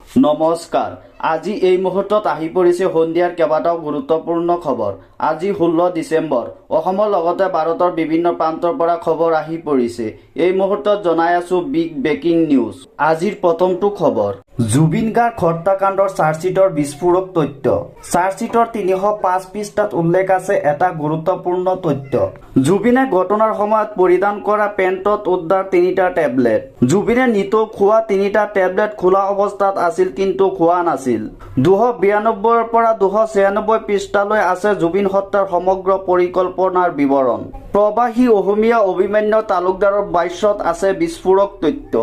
নমস্কাৰ। আজি এই মুহূৰ্তত আহি পৰিছে সন্ধিয়াৰ কেইবাটাও গুৰুত্বপূৰ্ণ খবৰ। আজি 16 ডিচেম্বৰ। অসমৰ লগতে ভাৰতৰ বিভিন্ন প্ৰান্তৰ পৰা খবৰ আহি পৰিছে। এই মুহূৰ্তত জনাই আছো বিগ ব্ৰেকিং নিউজ। আজিৰ প্ৰথমটো খবৰ, জুবিন গাৰ্গ হত্যাকাণ্ডৰ চাৰ্জশ্বিটৰ বিস্ফোৰক তথ্য। চাৰ্জশ্বিটৰ 305 পৃষ্ঠাত উল্লেখ আছে এটা গুৰুত্বপূৰ্ণ তথ্য। জুবিনে ঘটনাৰ সময়ত পৰিধান কৰা পেণ্টত উদ্ধাৰ 3টা টেবলেট। জুবিনে নিতৌ খোৱা 3টা টেবলেট খোলা অৱস্থাত আছিল কিন্তু খোৱা নাছিল। 292 পৰা 296 পৃষ্ঠালৈ আছে জুবিন হত্যাৰ সমগ্ৰ পৰিকল্পনাৰ বিৱৰণ। প্ৰবাসী অসমীয়া অভিমন্যু তালুকদাৰৰ ভাষ্যত আছে বিস্ফোৰক তথ্য।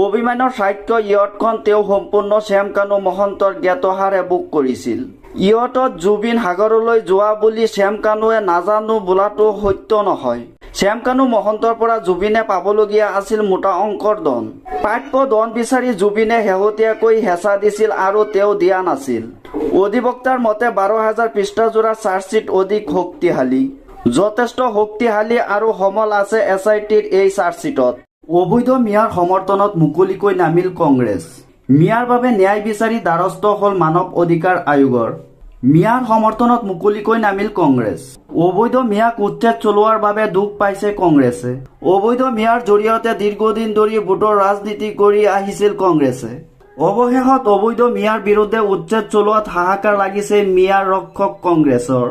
অভিমানৰ সাক্ষ্য ইয়টখন তেওঁ সম্পূৰ্ণ শ্যামকানু মহন্তৰ জ্ঞাতসাৰে বুক কৰিছিল। ইয়টত জুবিন সাগৰলৈ যোৱা বুলি শ্যামকানুৱে নাজানো বোলাটো সত্য নহয়। শ্যামকানু মহন্তৰ পৰা জুবিনে পাবলগীয়া আছিল মোটা অংকৰ ধন। প্ৰাপ্য ধন বিচাৰি জুবিনে শেহতীয়াকৈ হেঁচা দিছিল আৰু তেওঁ দিয়া নাছিল। অধিবক্তাৰ মতে 12,000 পৃষ্ঠাজোৰা চাৰ্জশ্বিট অধিক শক্তিশালী, যথেষ্ট শক্তিশালী আৰু সমল আছে SITৰ এই চাৰ্জশ্বিটত। অবৈধ মিয়াৰ সমৰ্থনত মুকলিকৈ নামিল কংগ্ৰেছ। মিয়াৰ বাবে ন্যায় বিচাৰি দ্বাৰস্থ হ'ল মানৱ অধিকাৰ আয়োগৰ। মিয়াৰ সমৰ্থনত মুকলিকৈ নামিল কংগ্ৰেছ। অবৈধ মিয়াক উচ্ছেদ চলোৱাৰ বাবে দুখ পাইছে কংগ্ৰেছে। অবৈধ মিয়াৰ জৰিয়তে দীৰ্ঘদিন ধৰি ভোটৰ ৰাজনীতি কৰি আহিছিল কংগ্ৰেছে। অৱশেষত অবৈধ মিয়াৰ বিৰুদ্ধে উচ্ছেদ চলোৱাত হাহাকাৰ লাগিছে মিয়াৰ ৰক্ষক কংগ্ৰেছৰ।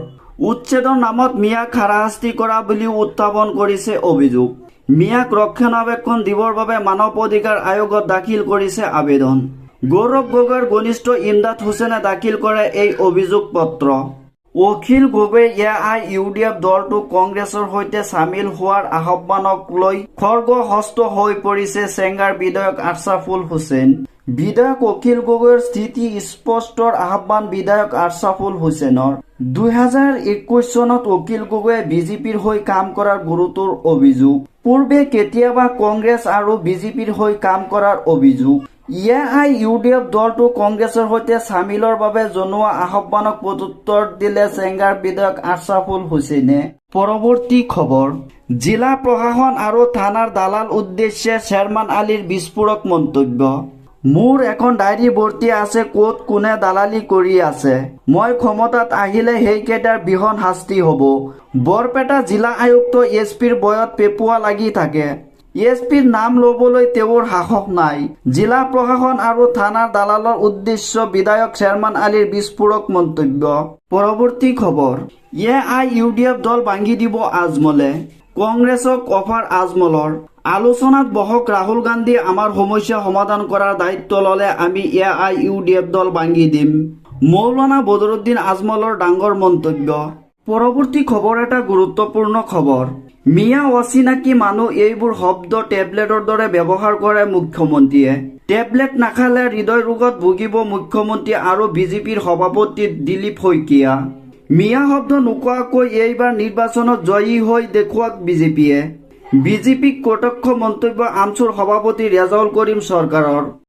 উচ্ছেদৰ নামত মিয়াক হাৰাশাস্তি কৰা বুলিও উত্থাপন কৰিছে অভিযোগ। মিয়াক ৰক্ষণাবেক্ষণ দিবৰ বাবে মানৱ অধিকাৰ আয়োগত দাখিল কৰিছে আবেদন। গৌৰৱ গগৈৰ ঘনিষ্ঠ ইমদাদ হুছেইনে দাখিল কৰে এই অভিযোগ পত্ৰ। অখিল গগৈয়ে AIUDF দলটোক কংগ্ৰেছৰ সৈতে চামিল হোৱাৰ আহ্বানক লৈ খৰ্গহস্ত হৈ পৰিছে চেঙ্গাৰ বিধায়ক আশ্ৰাফুল হুছেইন। বিধায়ক অখিল গগৈৰ স্থিতি স্পষ্টৰ আহ্বান বিধায়ক আশ্ৰাফুল হুছেইনৰ। 2021 চনত অখিল গগৈয়ে বিজেপিৰ হৈ কাম কৰাৰ গুৰুতৰ অভিযোগ। পূৰ্বে কেতিয়াবা কংগ্ৰেছ আৰু বিজেপিৰ হৈ কাম কৰাৰ অভিযোগ। AIUDF দলটো কংগ্ৰেছৰ সৈতে চামিলৰ বাবে জনোৱা আহ্বানক প্ৰত্যুত্তৰ দিলে চেঙ্গাৰ বিধায়ক আশ্ৰাফুল হুছেইনে। পৰৱৰ্তী খবৰ, জিলা প্ৰশাসন আৰু থানাৰ দালাল উদ্দেশ্যে শ্বেৰমান আলীৰ বিস্ফোৰক মন্তব্য। মোৰ এখন ডায়েৰী ভৰ্তি আছে ক'ত কোনে দালালি কৰি আছে। মই ক্ষমতাত আহিলে সেইকেইটাৰ বিহন শাস্তি হ'ব। বৰপেটা জিলা আয়ুক্ত SPৰ বয়ত পেপুৱা লাগি থাকে। SPৰ নাম ল'বলৈ তেওঁৰ সাহস নাই। জিলা প্ৰশাসন আৰু থানাৰ দালালৰ উদ্দেশ্য বিধায়ক শ্বেৰমান আলীৰ বিস্ফোৰক মন্তব্য। পৰৱৰ্তী খবৰ, AIUDF দল ভাঙি দিব আজমলে। কংগ্ৰেছক অফাৰ আজমলৰ। আলোচনাত বহক ৰাহুল গান্ধী, আমাৰ সমস্যা সমাধান কৰাৰ দায়িত্ব ল'লে আমি AIUDF দল ভাঙি দিম। মৌলানা বদৰুদ্দিন আজমলৰ ডাঙৰ মন্তব্য। পৰৱৰ্তী খবৰ এটা গুৰুত্বপূৰ্ণ খবৰ। মিয়া অচিনাকি মানুহ এইবোৰ শব্দ টেবলেটৰ দৰে ব্যৱহাৰ কৰে মুখ্যমন্ত্ৰীয়ে। টেবলেট নাখালে হৃদয় ৰোগত ভুগিব মুখ্যমন্ত্ৰী আৰু বিজেপিৰ সভাপতি দিলীপ শইকীয়া। মিয়া শব্দ নোকোৱাকৈ এইবাৰ নিৰ্বাচনত জয়ী হৈ দেখুৱাওক বিজেপিয়ে। বিজেপিক কটাক্ষ মন্তব্য আমছুৰ সভাপতি ৰেজাউল কৰিম চৰকাৰৰ।